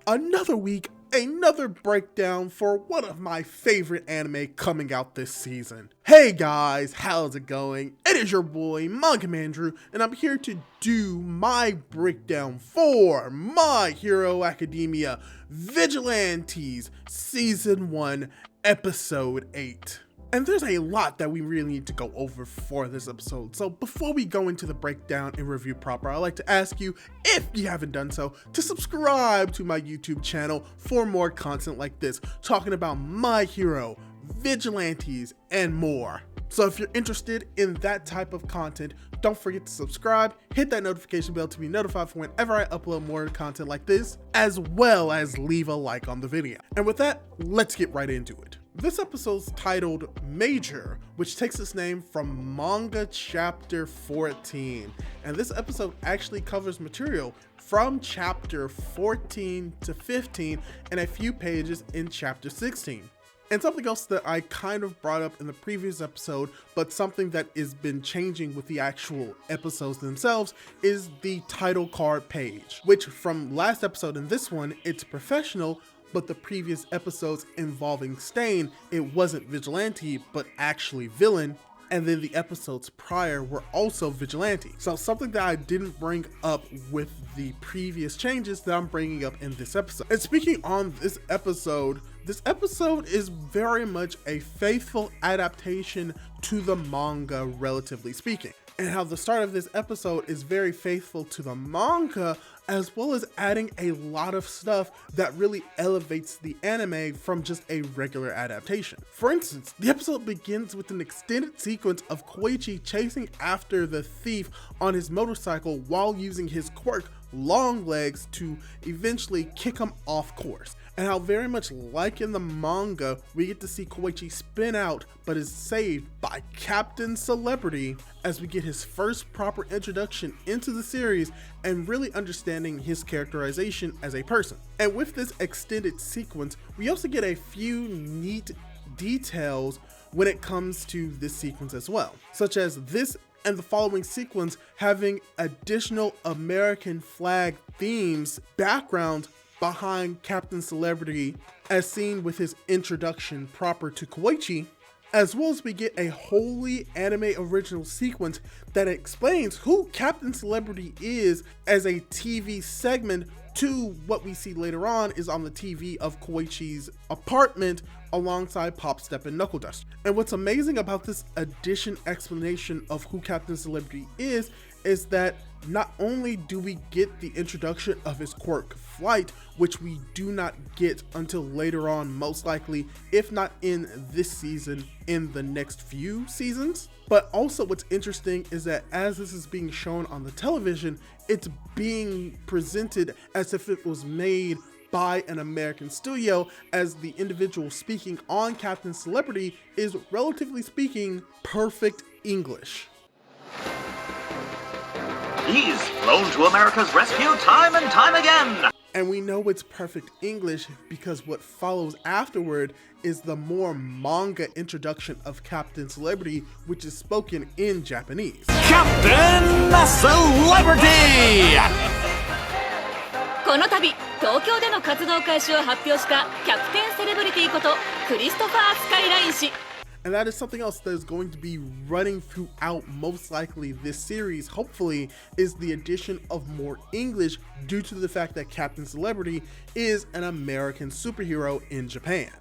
Another week, another breakdown for one of my favorite anime coming out this season. Hey guys, how's it going? It is your boy, Manga Andrew, and I'm here to do my breakdown for My Hero Academia Vigilantes Season 1, Episode 8. And there's a lot that we really need to go over for this episode. So before we go into the breakdown and review proper, I'd like to ask you, if you haven't done so, to subscribe to my YouTube channel for more content like this, talking about My Hero, Vigilantes, and more. So if you're interested in that type of content, don't forget to subscribe, hit that notification bell to be notified for whenever I upload more content like this, as well as leave a like on the video. And with that, let's get right into it. This episode's titled Major, which takes its name from Manga Chapter 14. And this episode actually covers material from Chapter 14 to 15 and a few pages in Chapter 16. And something else that I kind of brought up in the previous episode, but something that has been changing with the actual episodes themselves, is the title card page, which from last episode and this one, it's professional, but the previous episodes involving Stain, it wasn't vigilante, but actually villain. And then the episodes prior were also vigilante. So something that I didn't bring up with the previous changes that I'm bringing up in this episode. And speaking on this episode is very much a faithful adaptation to the manga, relatively speaking. And how the start of this episode is very faithful to the manga, as well as adding a lot of stuff that really elevates the anime from just a regular adaptation. For instance, the episode begins with an extended sequence of Koichi chasing after the thief on his motorcycle while using his quirk, Long Legs, to eventually kick him off course. And how very much like in the manga, we get to see Koichi spin out, but is saved by Captain Celebrity as we get his first proper introduction into the series and really understanding his characterization as a person. And with this extended sequence, we also get a few neat details when it comes to this sequence as well, such as this and the following sequence having additional American flag themes, background behind Captain Celebrity as seen with his introduction proper to Koichi, as well as we get a wholly anime original sequence that explains who Captain Celebrity is as a TV segment to what we see later on is on the TV of Koichi's apartment alongside Pop Step and Knuckle Duster. And what's amazing about this addition explanation of who Captain Celebrity is that not only do we get the introduction of his quirk Flight, which we do not get until later on, most likely, if not in this season, in the next few seasons. But also what's interesting is that as this is being shown on the television, it's being presented as if it was made by an American studio, as the individual speaking on Captain Celebrity is, relatively speaking, perfect English. He's flown to America's rescue time and time again! And we know it's perfect English because what follows afterward is the more manga introduction of Captain Celebrity, which is spoken in Japanese. Captain Celebrity! この度、東京での活動開始を発表したキャプテンセレブリティことクリストファー・スカイライン氏。And that is something else that is going to be running throughout most likely this series, hopefully, is the addition of more English due to the fact that Captain Celebrity is an American superhero in Japan.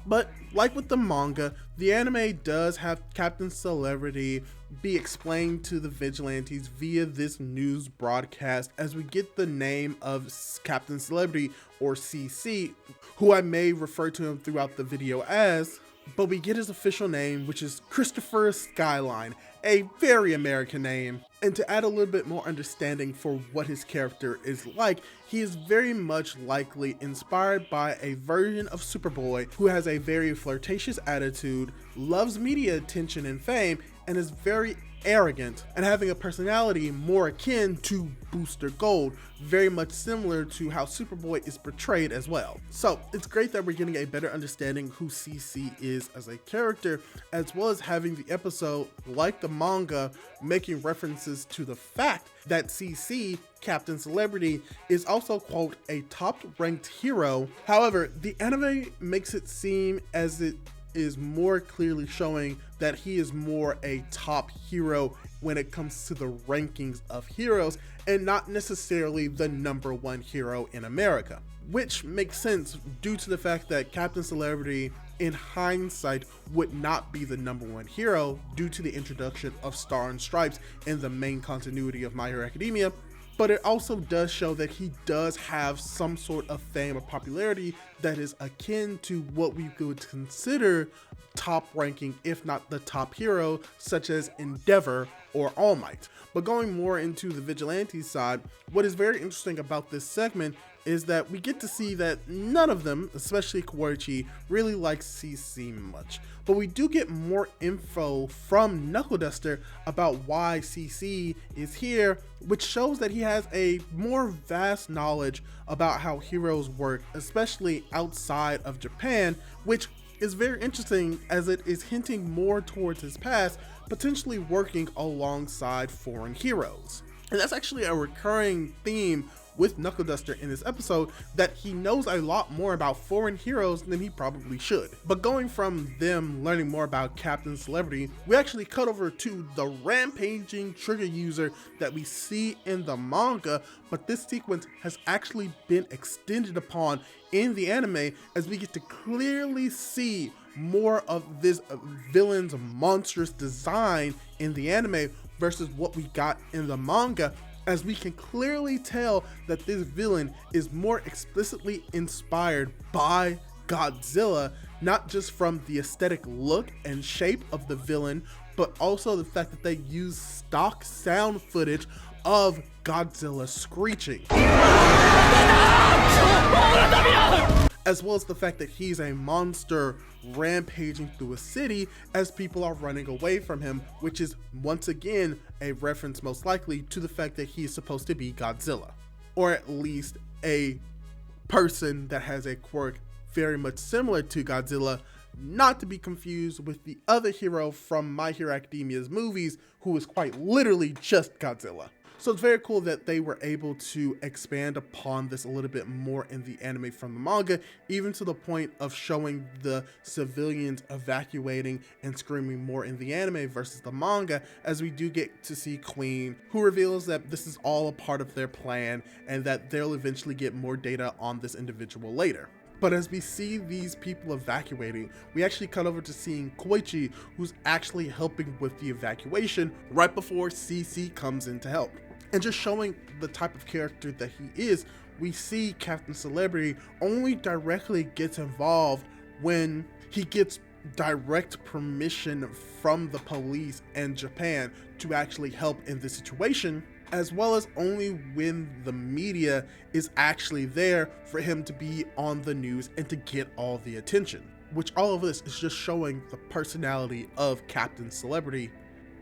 But like with the manga, the anime does have Captain Celebrity be explained to the vigilantes via this news broadcast as we get the name of Captain Celebrity, or CC, who I may refer to him throughout the video as, but we get his official name, which is Christopher Skyline, a very American name. And to add a little bit more understanding for what his character is like, he is very much likely inspired by a version of Superboy who has a very flirtatious attitude, loves media attention and fame, and is very arrogant, and having a personality more akin to Booster Gold, very much similar to how Superboy is portrayed as well. So it's great that we're getting a better understanding who CC is as a character, as well as having the episode, like the manga, making references to the fact that CC, Captain Celebrity, is also, quote, a top-ranked hero. However, the anime makes it seem as it is more clearly showing that he is more a top hero when it comes to the rankings of heroes, and not necessarily the #1 hero in America. Which makes sense due to the fact that Captain Celebrity, in hindsight, would not be the #1 hero due to the introduction of Star and Stripes in the main continuity of My Hero Academia. But it also does show that he does have some sort of fame or popularity that is akin to what we would consider top ranking, if not the top hero, such as Endeavor or All Might. But going more into the vigilante side, what is very interesting about this segment is that we get to see that none of them, especially Koichi, really likes CC much. But we do get more info from Knuckle Duster about why CC is here, which shows that he has a more vast knowledge about how heroes work, especially outside of Japan, which is very interesting as it is hinting more towards his past, potentially working alongside foreign heroes. And that's actually a recurring theme with Knuckle Duster in this episode, that he knows a lot more about foreign heroes than he probably should. But going from them learning more about Captain Celebrity, we actually cut over to the rampaging trigger user that we see in the manga, but this sequence has actually been extended upon in the anime, as we get to clearly see more of this villain's monstrous design in the anime versus what we got in the manga, as we can clearly tell that this villain is more explicitly inspired by Godzilla, not just from the aesthetic look and shape of the villain, but also the fact that they use stock sound footage of Godzilla screeching. As well as the fact that he's a monster rampaging through a city as people are running away from him, which is once again a reference most likely to the fact that he's supposed to be Godzilla, or at least a person that has a quirk very much similar to Godzilla, not to be confused with the other hero from My Hero Academia's movies, who is quite literally just Godzilla. So it's very cool that they were able to expand upon this a little bit more in the anime from the manga, even to the point of showing the civilians evacuating and screaming more in the anime versus the manga, as we do get to see Queen, who reveals that this is all a part of their plan and that they'll eventually get more data on this individual later. But as we see these people evacuating, we actually cut over to seeing Koichi, who's actually helping with the evacuation right before CC comes in to help. And just showing the type of character that he is, we see Captain Celebrity only directly gets involved when he gets direct permission from the police and Japan to actually help in the situation, as well as only when the media is actually there for him to be on the news and to get all the attention. Which all of this is just showing the personality of Captain Celebrity.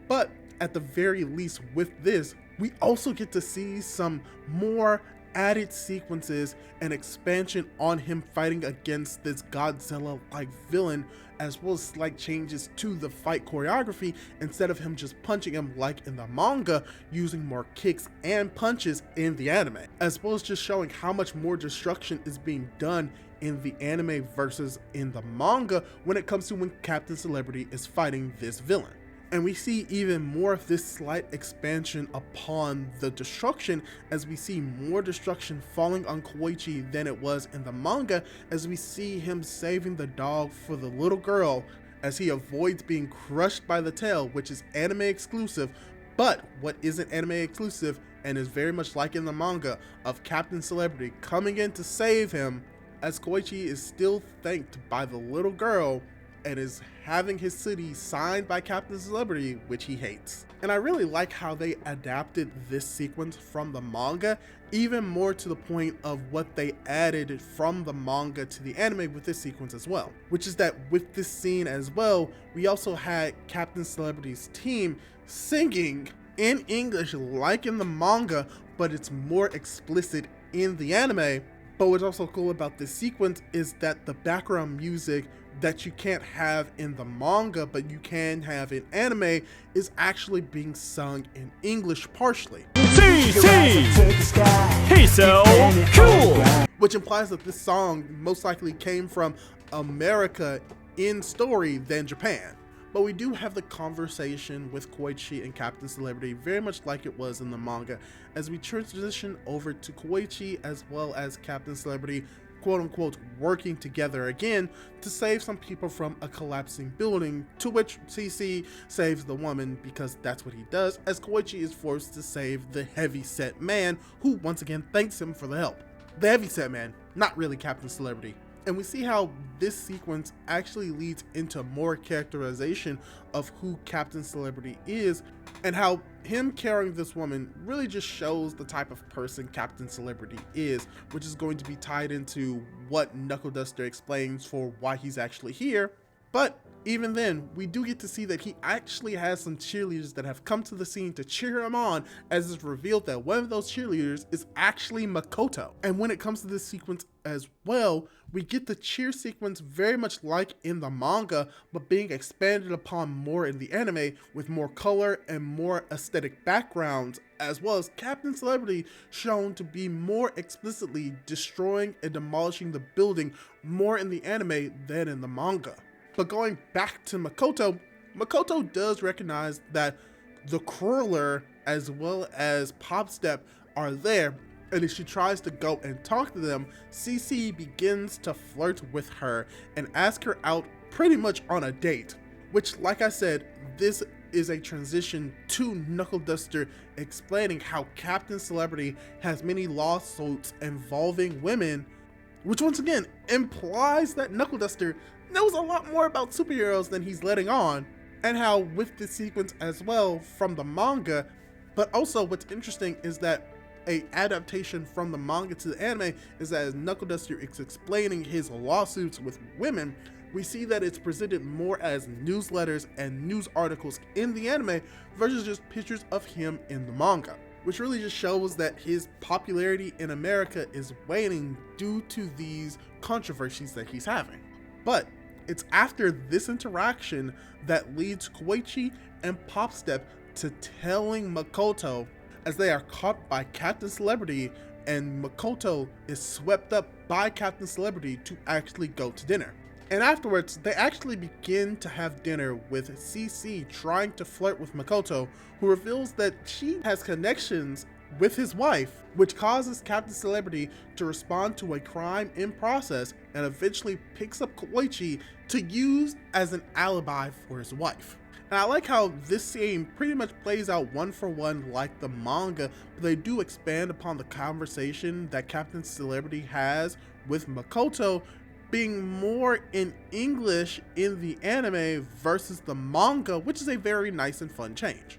But at the very least with this, we also get to see some more added sequences and expansion on him fighting against this Godzilla-like villain, as well as slight changes to the fight choreography, instead of him just punching him like in the manga, using more kicks and punches in the anime, as well as just showing how much more destruction is being done in the anime versus in the manga when it comes to when Captain Celebrity is fighting this villain. And we see even more of this slight expansion upon the destruction, as we see more destruction falling on Koichi than it was in the manga, as we see him saving the dog for the little girl as he avoids being crushed by the tail, which is anime exclusive. But what isn't anime exclusive and is very much like in the manga of Captain Celebrity coming in to save him, as Koichi is still thanked by the little girl and is having his city signed by Captain Celebrity, which he hates. And I really like how they adapted this sequence from the manga, even more to the point of what they added from the manga to the anime with this sequence as well. Which is that with this scene as well, we also had Captain Celebrity's team singing in English like in the manga, but it's more explicit in the anime. But what's also cool about this sequence is that the background music that you can't have in the manga but you can have in anime is actually being sung in English partially. He's so cool! Which implies that this song most likely came from America in story than Japan. But we do have the conversation with Koichi and Captain Celebrity very much like it was in the manga, as we transition over to Koichi as well as Captain Celebrity, quote unquote, working together again to save some people from a collapsing building, to which CC saves the woman because that's what he does, as Koichi is forced to save the heavy-set man, who once again thanks him for the help. The heavy-set man, not really Captain Celebrity. And we see how this sequence actually leads into more characterization of who Captain Celebrity is, and how him carrying this woman really just shows the type of person Captain Celebrity is, which is going to be tied into what Knuckle Duster explains for why he's actually here. But even then, we do get to see that he actually has some cheerleaders that have come to the scene to cheer him on, as it's revealed that one of those cheerleaders is actually Makoto. And when it comes to this sequence as well, we get the cheer sequence very much like in the manga, but being expanded upon more in the anime with more color and more aesthetic backgrounds, as well as Captain Celebrity shown to be more explicitly destroying and demolishing the building more in the anime than in the manga. But going back to Makoto, Makoto does recognize that the Crawler as well as Popstep are there, and as she tries to go and talk to them, CC begins to flirt with her and ask her out pretty much on a date, which, like I said, this is a transition to Knuckle Duster explaining how Captain Celebrity has many lawsuits involving women, which once again implies that Knuckle Duster knows a lot more about superheroes than he's letting on, and how with this sequence as well from the manga, but also what's interesting is that a adaptation from the manga to the anime is that as Knuckle Duster is explaining his lawsuits with women, we see that it's presented more as newsletters and news articles in the anime versus just pictures of him in the manga, which really just shows that his popularity in America is waning due to these controversies that he's having. But it's after this interaction that leads Koichi and Popstep to telling Makoto, as they are caught by Captain Celebrity, and Makoto is swept up by Captain Celebrity to actually go to dinner. And afterwards, they actually begin to have dinner with CC trying to flirt with Makoto, who reveals that she has connections with his wife, which causes Captain Celebrity to respond to a crime in process and eventually picks up Koichi to use as an alibi for his wife. And I like how this scene pretty much plays out one for one like the manga, but they do expand upon the conversation that Captain Celebrity has with Makoto being more in English in the anime versus the manga, which is a very nice and fun change.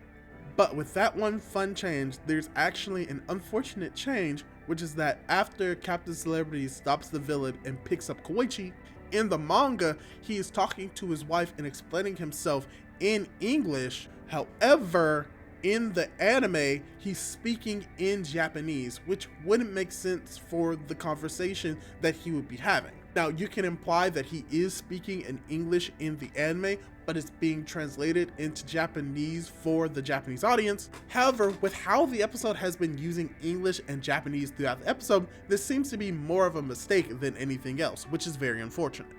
But with that one fun change, there's actually an unfortunate change, which is that after Captain Celebrity stops the villain and picks up Koichi, in the manga, he is talking to his wife and explaining himself in English. However, in the anime, he's speaking in Japanese, which wouldn't make sense for the conversation that he would be having. Now, you can imply that he is speaking in English in the anime, but it's being translated into Japanese for the Japanese audience. However, with how the episode has been using English and Japanese throughout the episode, this seems to be more of a mistake than anything else, which is very unfortunate.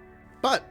But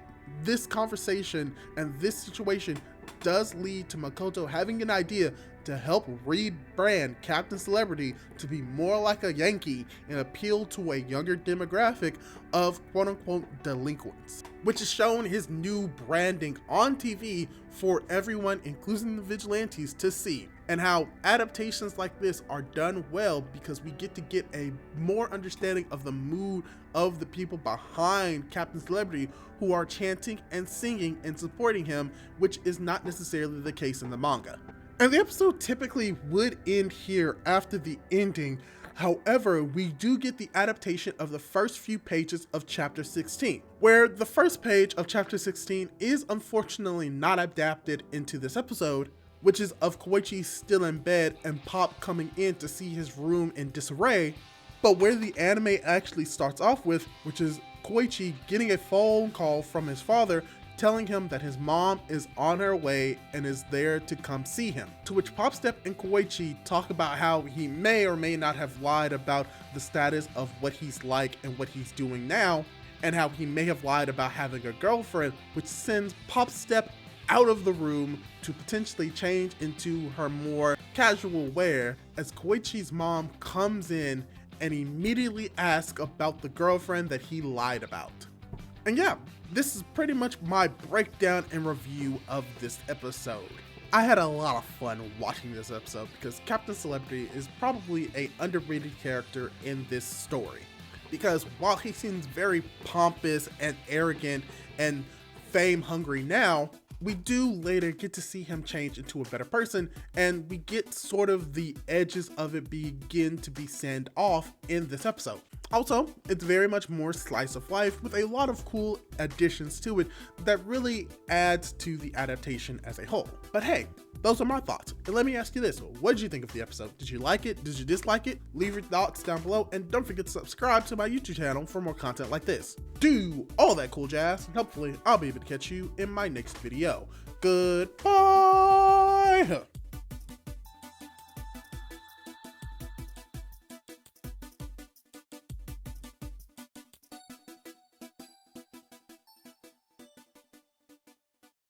this conversation and this situation does lead to Makoto having an idea to help rebrand Captain Celebrity to be more like a Yankee and appeal to a younger demographic of quote-unquote delinquents, which is shown his new branding on TV for everyone, including the vigilantes, to see, and how adaptations like this are done well because we get to get a more understanding of the mood of the people behind Captain Celebrity who are chanting and singing and supporting him, which is not necessarily the case in the manga. And the episode typically would end here after the ending. However, we do get the adaptation of the first few pages of chapter 16, where the first page of chapter 16 is unfortunately not adapted into this episode. which is of Koichi still in bed and Pop coming in to see his room in disarray, but where the anime actually starts off with, which is Koichi getting a phone call from his father telling him that his mom is on her way and is there to come see him. To which Popstep and Koichi talk about how he may or may not have lied about the status of what he's like and what he's doing now, and how he may have lied about having a girlfriend, which sends Popstep out of the room to potentially change into her more casual wear as Koichi's mom comes in and immediately asks about the girlfriend that he lied about. And yeah, this is pretty much my breakdown and review of this episode. I had a lot of fun watching this episode because Captain Celebrity is probably an underrated character in this story. Because while he seems very pompous and arrogant and fame hungry now, we do later get to see him change into a better person, and we get sort of the edges of it begin to be sand off in this episode. Also, it's very much more slice of life with a lot of cool additions to it that really adds to the adaptation as a whole. But hey, those are my thoughts. And let me ask you this, what did you think of the episode? Did you like it? Did you dislike it? Leave your thoughts down below, and don't forget to subscribe to my YouTube channel for more content like this. Do all that cool jazz, and hopefully I'll be able to catch you in my next video. Goodbye!